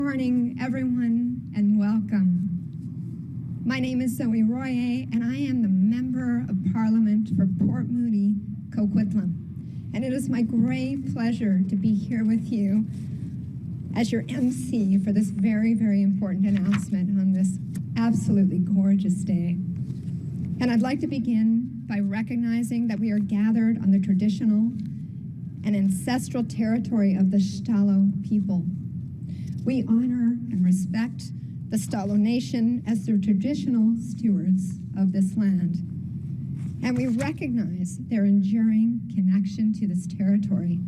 Good morning, everyone, and welcome. My name is Zoe Royer, and I am the Member of Parliament for Port Moody, Coquitlam. And it is my great pleasure to be here with you as your MC for this very, very important announcement on this absolutely gorgeous day. And I'd like to begin by recognizing that we are gathered on the traditional and ancestral territory of the Stalo people. We honor and respect the Stalo Nation as the traditional stewards of this land. And we recognize their enduring connection to this territory.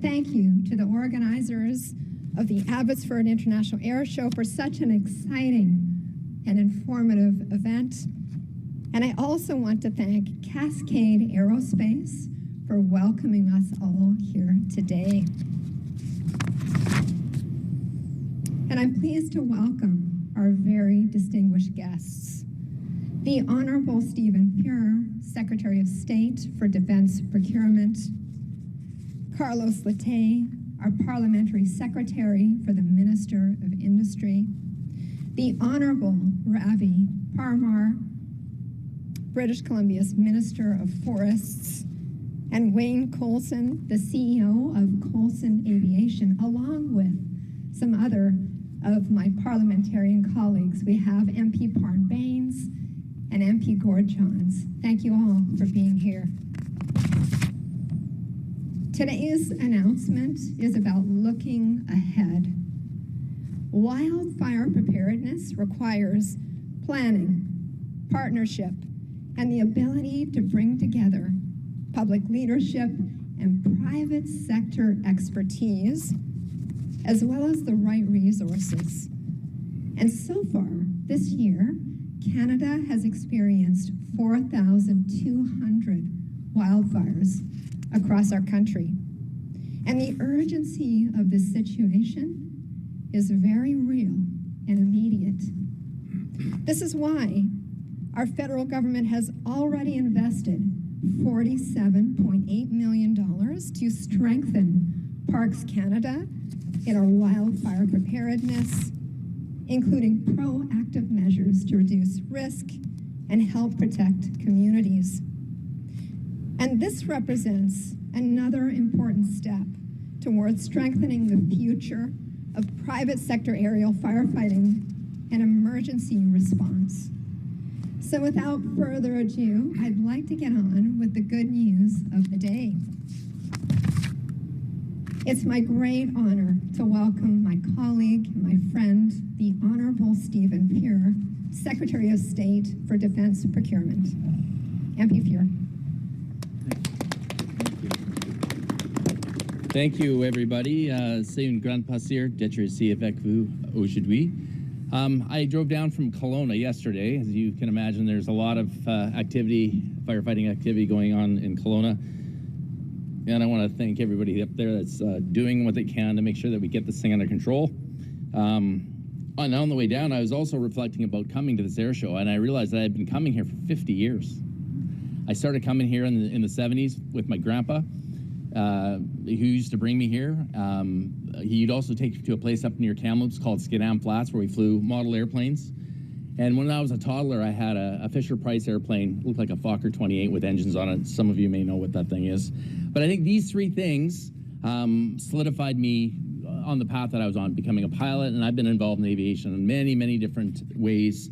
Thank you to the organizers of the Abbotsford International Air Show for such an exciting and informative event. And I also want to thank Cascade Aerospace for welcoming us all here today. And I'm pleased to welcome our very distinguished guests. The Honorable Stephen Pure, Secretary of State for Defense Procurement, Carlos Latte, our Parliamentary Secretary for the Minister of Industry, the Honorable Ravi Parmar, British Columbia's Minister of Forests, and Wayne Coulson, the CEO of Coulson Aviation, along with some other of my parliamentarian colleagues. We have MP Parn Baines and MP Gord Johns. Thank you all for being here. Today's announcement is about looking ahead. Wildfire preparedness requires planning, partnership, and the ability to bring together public leadership and private sector expertise, as well as the right resources. And so far, this year, Canada has experienced 4,200 wildfires across our country. And the urgency of this situation is very real and immediate. This is why our federal government has already invested $47.8 million to strengthen Parks Canada in our wildfire preparedness, including proactive measures to reduce risk and help protect communities. And this represents another important step towards strengthening the future of private sector aerial firefighting and emergency response. So without further ado, I'd like to get on with the good news of the day. It's my great honor to welcome my colleague, my friend, the Honorable Stephen Pure, Secretary of State for Defense Procurement. MP Pure. Thank you, everybody. C'est une grande plaisir d'être ici avec vous aujourd'hui. I drove down from Kelowna yesterday. As you can imagine, there's a lot of firefighting activity going on in Kelowna. And I want to thank everybody up there that's doing what they can to make sure that we get this thing under control. On the way down, I was also reflecting about coming to this air show, and I realized that I'd been coming here for 50 years. I started coming here in the 70s with my grandpa, who used to bring me here. He'd also take me to a place up near Kamloops called Skidam Flats, where we flew model airplanes. And when I was a toddler, I had a Fisher-Price airplane, looked like a Fokker 28 with engines on it. Some of you may know what that thing is. But I think these three things solidified me on the path that I was on, becoming a pilot, and I've been involved in aviation in many, many different ways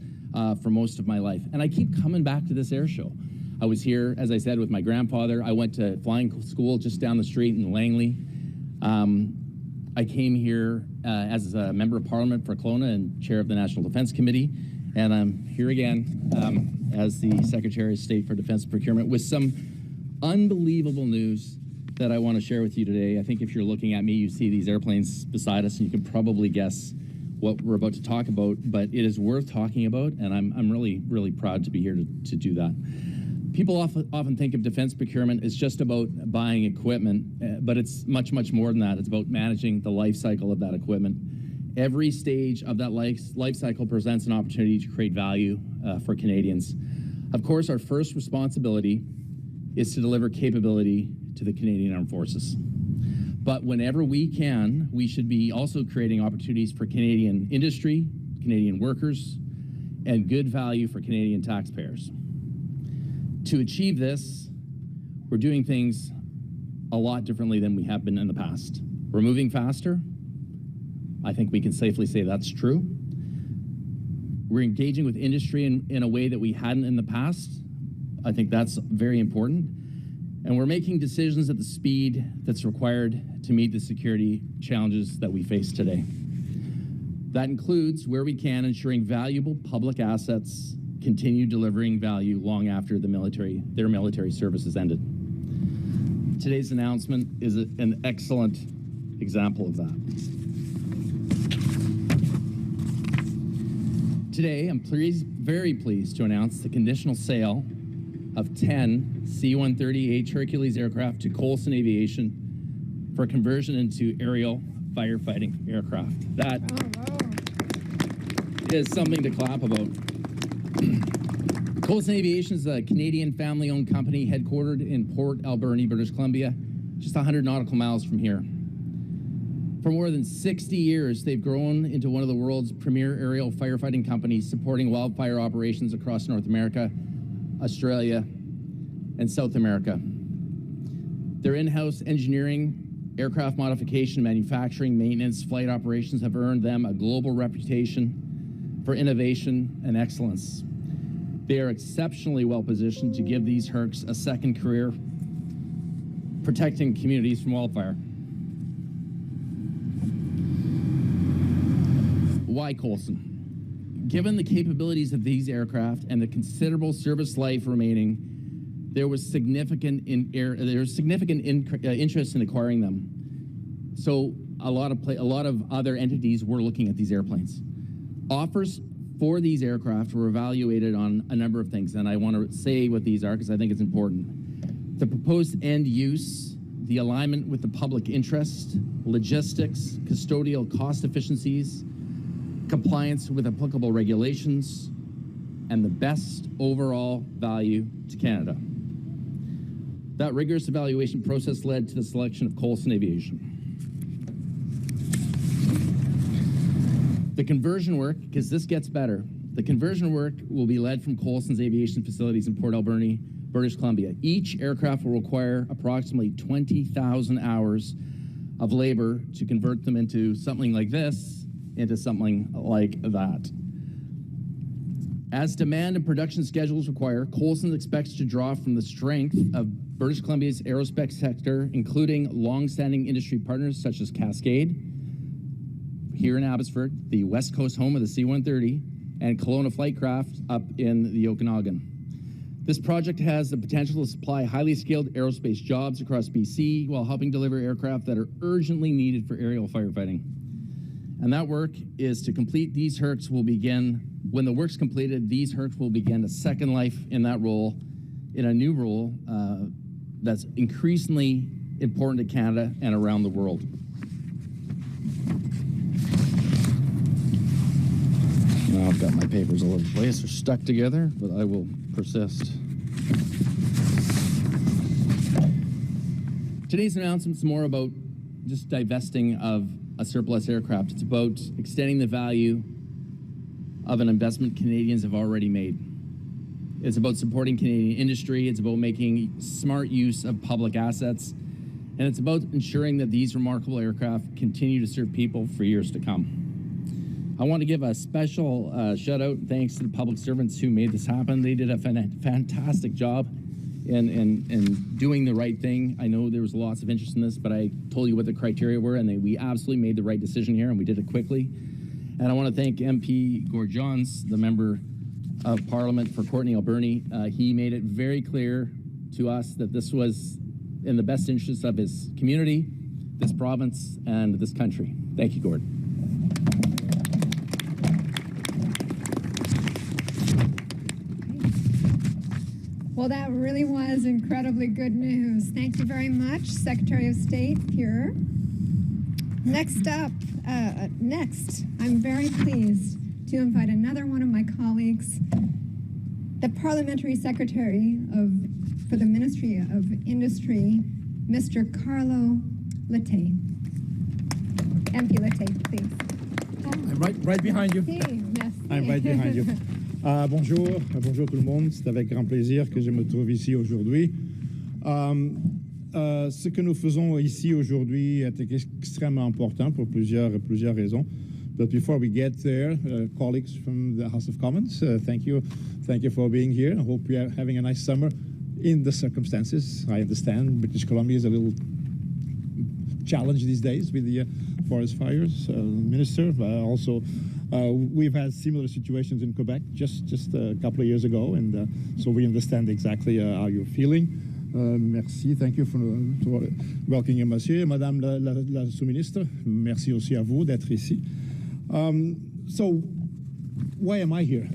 for most of my life. And I keep coming back to this air show. I was here, as I said, with my grandfather. I went to flying school just down the street in Langley. I came here as a member of Parliament for Kelowna and chair of the National Defence Committee. And I'm here again as the Secretary of State for Defense Procurement with some unbelievable news that I want to share with you today. I think if you're looking at me, you see these airplanes beside us, and you can probably guess what we're about to talk about, but it is worth talking about, and I'm really, really proud to be here to do that. People often think of defense procurement as just about buying equipment, but it's much, much more than that. It's about managing the life cycle of that equipment. Every stage of that life cycle presents an opportunity to create value for Canadians. Of course, our first responsibility is to deliver capability to the Canadian Armed Forces. But whenever we can, we should be also creating opportunities for Canadian industry, Canadian workers, and good value for Canadian taxpayers. To achieve this, we're doing things a lot differently than we have been in the past. We're moving faster. I think we can safely say that's true. We're engaging with industry in a way that we hadn't in the past. I think that's very important. And we're making decisions at the speed that's required to meet the security challenges that we face today. That includes, where we can, ensuring valuable public assets continue delivering value long after their military service is ended. Today's announcement is an excellent example of that. Today, I'm very pleased to announce the conditional sale of 10 C-130H Hercules aircraft to Coulson Aviation for conversion into aerial firefighting aircraft. That is something to clap about. Coulson Aviation is a Canadian family-owned company headquartered in Courtenay-Alberni, British Columbia, just 100 nautical miles from here. For more than 60 years, they've grown into one of the world's premier aerial firefighting companies, supporting wildfire operations across North America, Australia, and South America. Their in-house engineering, aircraft modification, manufacturing, maintenance, flight operations have earned them a global reputation for innovation and excellence. They are exceptionally well positioned to give these Hercs a second career, protecting communities from wildfire. Why Coulson? Given the capabilities of these aircraft and the considerable service life remaining, there was significant interest in acquiring them. So a lot of other entities were looking at these airplanes. Offers for these aircraft were evaluated on a number of things, and I want to say what these are because I think it's important. The proposed end use, the alignment with the public interest, logistics, custodial cost efficiencies, compliance with applicable regulations, and the best overall value to Canada. That rigorous evaluation process led to the selection of Coulson Aviation. The conversion work, because this gets better, the conversion work will be led from Coulson's aviation facilities in Port Alberni, British Columbia. Each aircraft will require approximately 20,000 hours of labor to convert them into something like this, into something like that. As demand and production schedules require, Coulson expects to draw from the strength of British Columbia's aerospace sector, including long-standing industry partners such as Cascade, here in Abbotsford, the West Coast home of the C-130, and Kelowna Flightcraft up in the Okanagan. This project has the potential to supply highly skilled aerospace jobs across BC while helping deliver aircraft that are urgently needed for aerial firefighting. And that work is to complete these Hercs will begin, when the work's completed, these Hercs will begin a second life in that role, in a new role that's increasingly important to Canada and around the world. Now I've got my papers all over the place. They're stuck together, but I will persist. Today's announcement is more about just divesting of a surplus aircraft. It's about extending the value of an investment Canadians have already made. It's about supporting Canadian industry. It's about making smart use of public assets. And it's about ensuring that these remarkable aircraft continue to serve people for years to come. I want to give a special shout out and thanks to the public servants who made this happen. They did a fantastic job in doing the right thing. I know there was lots of interest in this, but I told you what the criteria were, and we absolutely made the right decision here, and we did it quickly. And I want to thank MP Gord, the member of Parliament for Courtenay-Alberni. He made it very clear to us that this was in the best interest of his community, this province, and this country. Thank you, Gord. Well, that really was incredibly good news. Thank you very much, Secretary of State here. Next up, I'm very pleased to invite another one of my colleagues, the Parliamentary Secretary for the Ministry of Industry, Mr. Carlo Latte. MP Latte, please. I'm right behind you. Merci. I'm right behind you. Bonjour tout le monde. C'est avec grand plaisir que je me trouve ici aujourd'hui. Ce que nous faisons ici aujourd'hui est extrêmement important pour plusieurs raisons. But before we get there, colleagues from the House of Commons, thank you for being here. I hope you are having a nice summer in the circumstances. I understand British Columbia is a little challenged these days with the forest fires. Minister, also we've had similar situations in Quebec just a couple of years ago, and so we understand exactly how you're feeling. Merci, thank you for welcoming Monsieur, Madame la sous-ministre. Merci aussi à vous d'être ici. So, why am I here?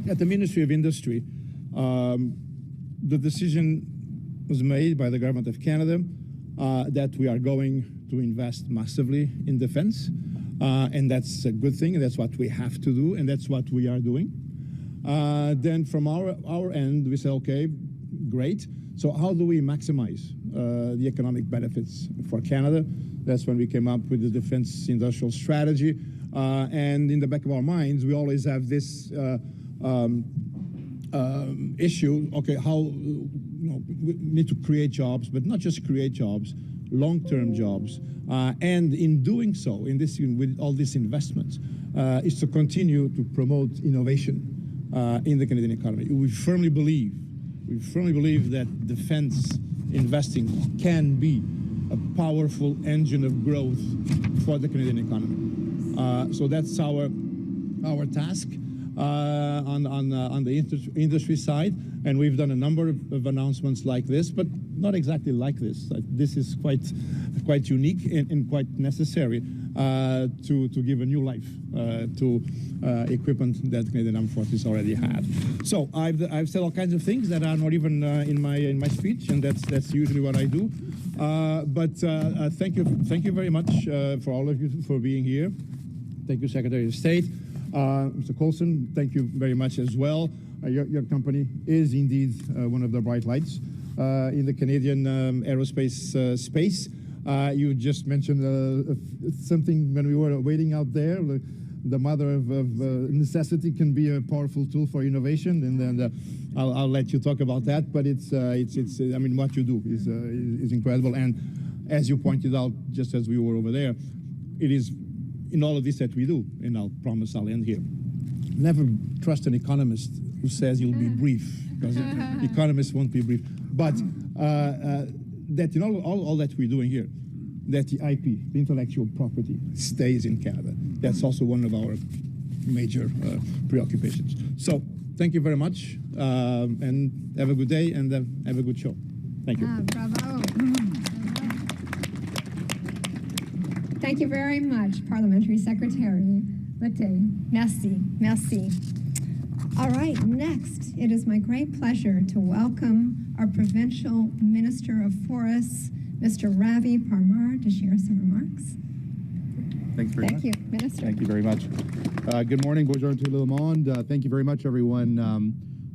At the Ministry of Industry, the decision was made by the Government of Canada that we are going to invest massively in defense, and that's a good thing. That's what we have to do, and that's what we are doing. Then from our end, we say, okay, great. So how do we maximize the economic benefits for Canada? That's when we came up with the defense industrial strategy. And in the back of our minds, we always have this issue, okay, how, we need to create jobs, but not just create jobs, long-term jobs. And in doing so, with all these investments, is to continue to promote innovation in the Canadian economy. We firmly believe that defense investing can be a powerful engine of growth for the Canadian economy. So that's our task on the industry side, and we've done a number of announcements like this, but not exactly like this. This is quite unique and quite necessary to give a new life to equipment that Canadian Armed Forces already have. So I've said all kinds of things that are not even in my speech, and that's usually what I do. But thank you very much for all of you for being here. Thank you, Secretary of State. Mr. Coulson, thank you very much as well. Your company is indeed one of the bright lights in the Canadian aerospace space. You just mentioned something when we were waiting out there. The mother of necessity can be a powerful tool for innovation, and then I'll let you talk about that. But it's I mean, what you do is incredible, and as you pointed out, just as we were over there, it is in all of this that we do. And I'll promise I'll end here. Never trust an economist who says you'll be brief, because economists won't be brief. But that in all that we're doing here, that the IP, the intellectual property, stays in Canada. That's also one of our major preoccupations. So thank you very much, and have a good day, and have a good show. Thank you. Bravo. Thank you very much, Parliamentary Secretary Latte. Merci, merci. All right, next, it is my great pleasure to welcome our Provincial Minister of Forests, Mr. Ravi Parmar, to share some remarks. Thanks very much. Thank you, Minister. Thank you very much. Good morning, bonjour tout le monde. Thank you very much, everyone.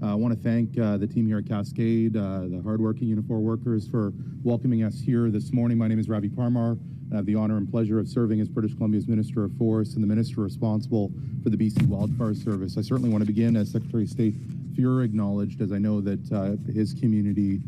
I want to thank the team here at Cascade, the hardworking Unifor workers, for welcoming us here this morning. My name is Ravi Parmar. I have the honor and pleasure of serving as British Columbia's Minister of Forests and the Minister responsible for the BC Wildfire Service. I certainly want to begin, as Secretary of State Fuhrer acknowledged, as I know that his community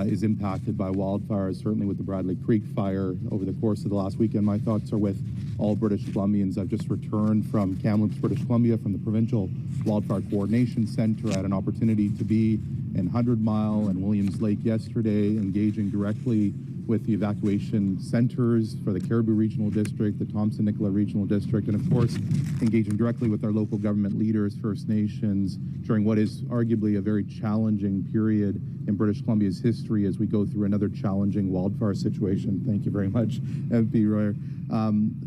is impacted by wildfires, certainly with the Bradley Creek fire over the course of the last weekend. My thoughts are with all British Columbians. I've just returned from Kamloops, British Columbia, from the Provincial Wildfire Coordination Center. I had an opportunity to be in 100 Mile and Williams Lake yesterday, engaging directly with the evacuation centers for the Caribou Regional District, the Thompson-Nicola Regional District, and of course, engaging directly with our local government leaders, First Nations, during what is arguably a very challenging period in British Columbia's history as we go through another challenging wildfire situation. Thank you very much, MP Royer.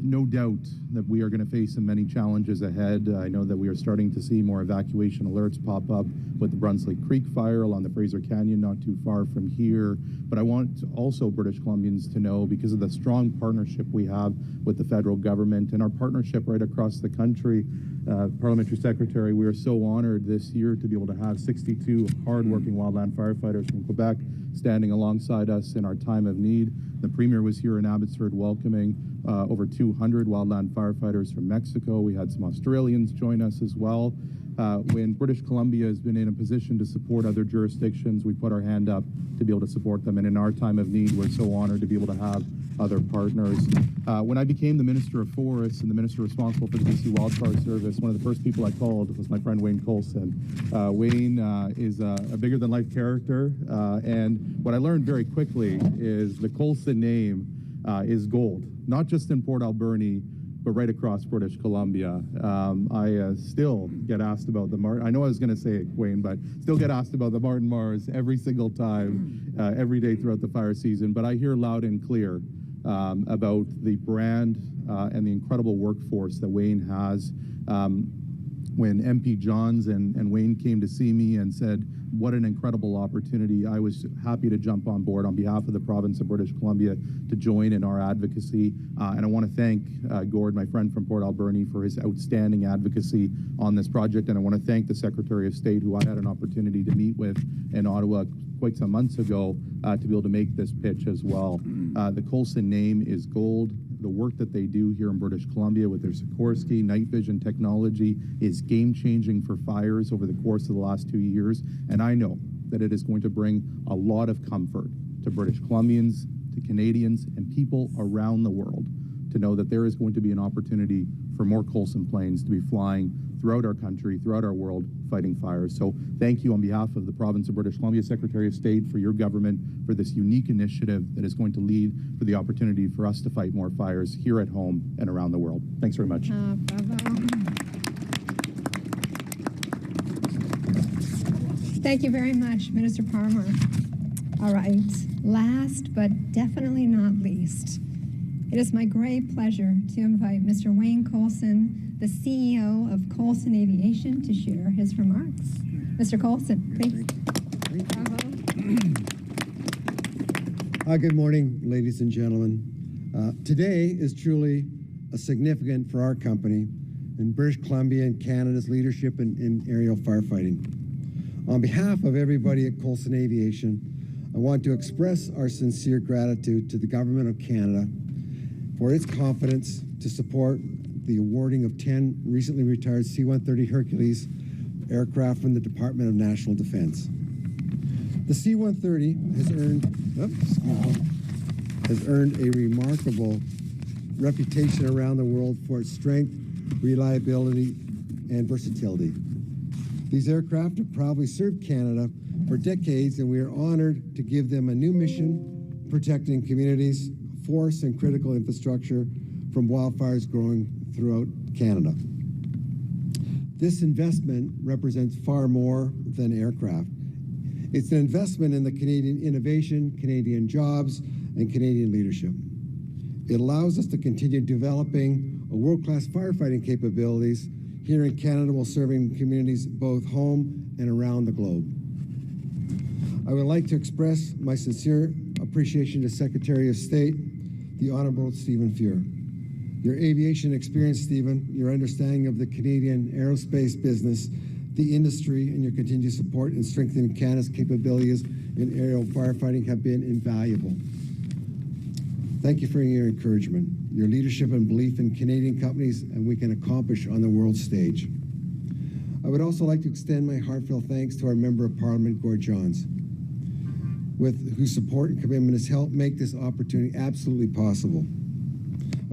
No doubt that we are going to face some many challenges ahead. I know that we are starting to see more evacuation alerts pop up with the Brunswick Creek fire along the Fraser Canyon, not too far from here. But I want also British Columbians to know, because of the strong partnership we have with the federal government and our partnership right across the country, Parliamentary Secretary, we are so honored this year to be able to have 62 hardworking wildland firefighters from Quebec standing alongside us in our time of need. The Premier was here in Abbotsford welcoming over 200 wildland firefighters from Mexico. We had some Australians join us as well. When British Columbia has been in a position to support other jurisdictions, we put our hand up to be able to support them. And in our time of need, we're so honored to be able to have other partners. When I became the Minister of Forests and the Minister responsible for the BC Wildfire Service, one of the first people I called was my friend Wayne Coulson. Wayne is a bigger-than-life character, and what I learned very quickly is the Coulson name is gold, not just in Port Alberni, but right across British Columbia. I still get asked about the Martin. I know I was going to say it, Wayne, but still get asked about the Martin Mars every single time, every day throughout the fire season. But I hear loud and clear about the brand and the incredible workforce that Wayne has. When MP Johns and Wayne came to see me and said, what an incredible opportunity, I was happy to jump on board on behalf of the province of British Columbia to join in our advocacy. And I want to thank Gord, my friend from Port Alberni, for his outstanding advocacy on this project. And I want to thank the Secretary of State, who I had an opportunity to meet with in Ottawa quite some months ago to be able to make this pitch as well. The Coulson name is gold. The work that they do here in British Columbia with their Sikorsky night vision technology is game-changing for fires over the course of the last 2 years. And I know that it is going to bring a lot of comfort to British Columbians, to Canadians, and people around the world to know that there is going to be an opportunity for more Coulson planes to be flying throughout our country, throughout our world, fighting fires. So thank you on behalf of the province of British Columbia, Secretary of State, for your government, for this unique initiative that is going to lead for the opportunity for us to fight more fires here at home and around the world. Thanks very much. Thank you very much, Minister Parmar. All right, last but definitely not least, it is my great pleasure to invite Mr. Wayne Coulson, the CEO of Coulson Aviation, to share his remarks. Mr. Coulson, please. Good morning, ladies and gentlemen. Today is truly significant for our company and British Columbia and Canada's leadership in aerial firefighting. On behalf of everybody at Coulson Aviation, I want to express our sincere gratitude to the Government of Canada for its confidence to support the awarding of 10 recently retired C-130 Hercules aircraft from the Department of National Defense. The C-130 has earned a remarkable reputation around the world for its strength, reliability, and versatility. These aircraft have proudly served Canada for decades, and we are honored to give them a new mission, protecting communities, forests, and critical infrastructure from wildfires growing throughout Canada. This investment represents far more than aircraft. It's an investment in the Canadian innovation, Canadian jobs, and Canadian leadership. It allows us to continue developing a world-class firefighting capabilities here in Canada while serving communities both home and around the globe. I would like to express my sincere appreciation to Secretary of State, the Honourable Stephen Fuhr. Your aviation experience, Stephen, your understanding of the Canadian aerospace business, the industry, and your continued support in strengthening Canada's capabilities in aerial firefighting have been invaluable. Thank you for your encouragement, your leadership and belief in Canadian companies and we can accomplish on the world stage. I would also like to extend my heartfelt thanks to our Member of Parliament, Gord Johns, with whose support and commitment has helped make this opportunity absolutely possible.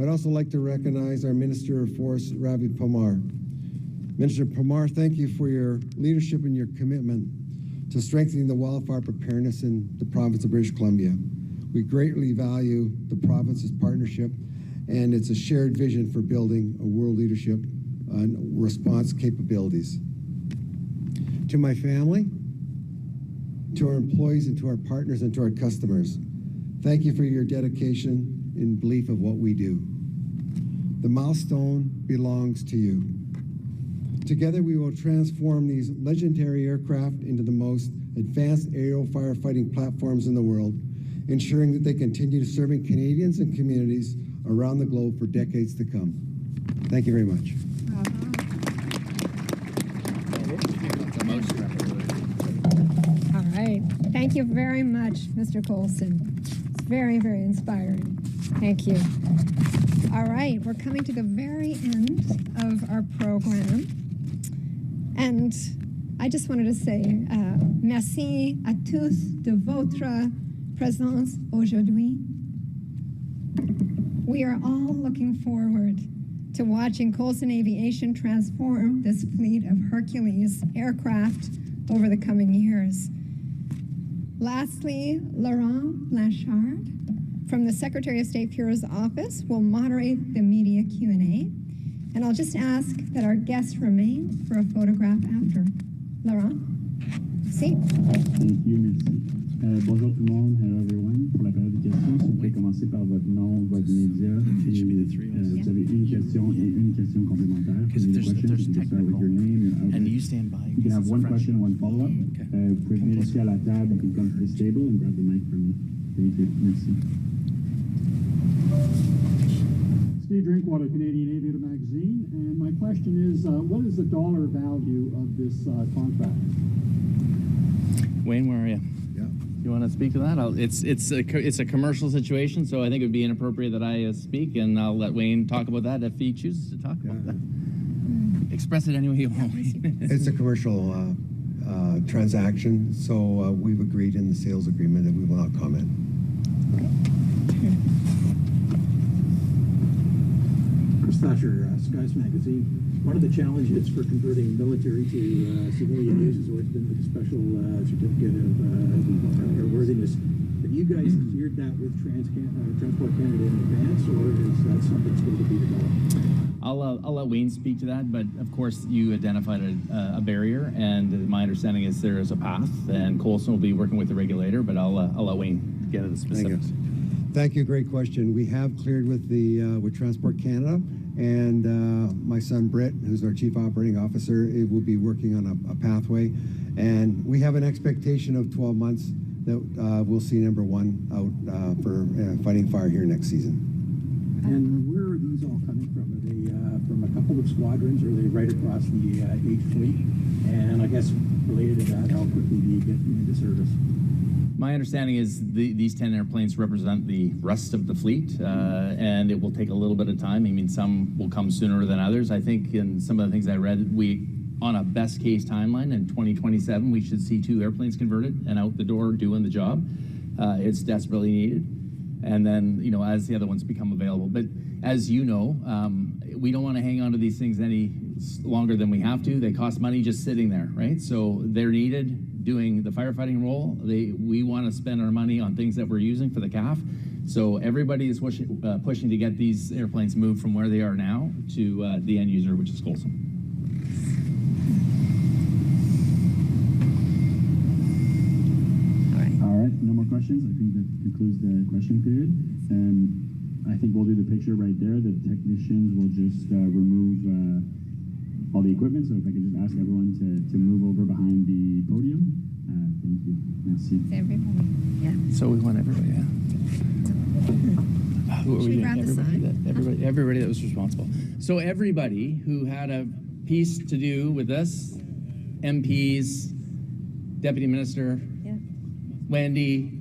I'd also like to recognize our Minister of Forests, Ravi Parmar. Minister Parmar, thank you for your leadership and your commitment to strengthening the wildfire preparedness in the province of British Columbia. We greatly value the province's partnership, and it's a shared vision for building a world leadership and response capabilities. To my family, to our employees, and to our partners, and to our customers, thank you for your dedication and belief of what we do. The milestone belongs to you. Together, we will transform these legendary aircraft into the most advanced aerial firefighting platforms in the world, ensuring that they continue serving Canadians and communities around the globe for decades to come. Thank you very much. All right. Thank you very much, Mr. Colson. It's very, very inspiring. Thank you. All right, we're coming to the very end of our program. And I just wanted to say merci à tous de votre présence aujourd'hui. We are all looking forward to watching Colson Aviation transform this fleet of Hercules aircraft over the coming years. Lastly, Laurent Blanchard from the Secretary of State Bureau's office will moderate the media Q&A. And I'll just ask that our guests remain for a photograph after. Laurent? Merci. Thank you, merci. Bonjour tout le monde, hello everyone. Pour la période de questions, si vous pouvez commencer par votre nom, votre média, et vous avez une question et une question complémentaire. Because there's technical, and you stand by. You can have one question and one follow-up. Vous pouvez venir ici à la table, you can come to this table and grab the mic from me. Thank you, merci. Steve Drinkwater, Canadian Aviator Magazine, and my question is, what is the dollar value of this contract? Wayne, where are you? Yeah. You want to speak to that? It's a commercial situation, so I think it would be inappropriate that I speak, and I'll let Wayne talk about that if he chooses to talk about that. Express it any way you want. It's a commercial transaction, so we've agreed in the sales agreement that we will not comment. Chris Thatcher, Skies Magazine. One of the challenges for converting military to civilian use has always been the special certificate of airworthiness. Have you guys cleared that with Transport Canada in advance, or is that something still to be developed? I'll let Wayne speak to that, but of course you identified a barrier, and my understanding is there is a path, and Colson will be working with the regulator, but I'll let Wayne get into the specifics. Thank you. Great question. We have cleared with with Transport Canada, and my son Britt, who's our Chief Operating Officer, will be working on a pathway, and we have an expectation of 12 months that we'll see number one out for fighting fire here next season. And where are these all coming from? Are they from a couple of squadrons, or are they right across the 8th Fleet? And I guess related to that, how quickly do you get them into service? My understanding is these 10 airplanes represent the rest of the fleet, and it will take a little bit of time. I mean, some will come sooner than others. I think in some of the things I read, on a best case timeline in 2027, we should see 2 airplanes converted and out the door doing the job. It's desperately needed. And then, as the other ones become available. But as you know, we don't want to hang on to these things any longer than we have to. They cost money just sitting there, right? So they're needed doing the firefighting role. We want to spend our money on things that we're using for the CAF. So everybody is pushing to get these airplanes moved from where they are now to the end user, which is Colson. All right, no more questions. I think that concludes the question period. I think we'll do the picture right there. The technicians will just remove all the equipment. So if I could just ask everyone to move over behind the podium. Thank you. Merci. It's everybody. Yeah. So we want everybody, yeah. Who are Should we doing? grab the sign? Everybody that was responsible. So everybody who had a piece to do with this, MPs, Deputy Minister, Wendy,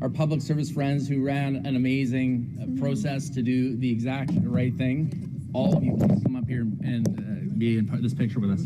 our public service friends who ran an amazing process to do the exact right thing. All of you, please come up here and be in this picture with us.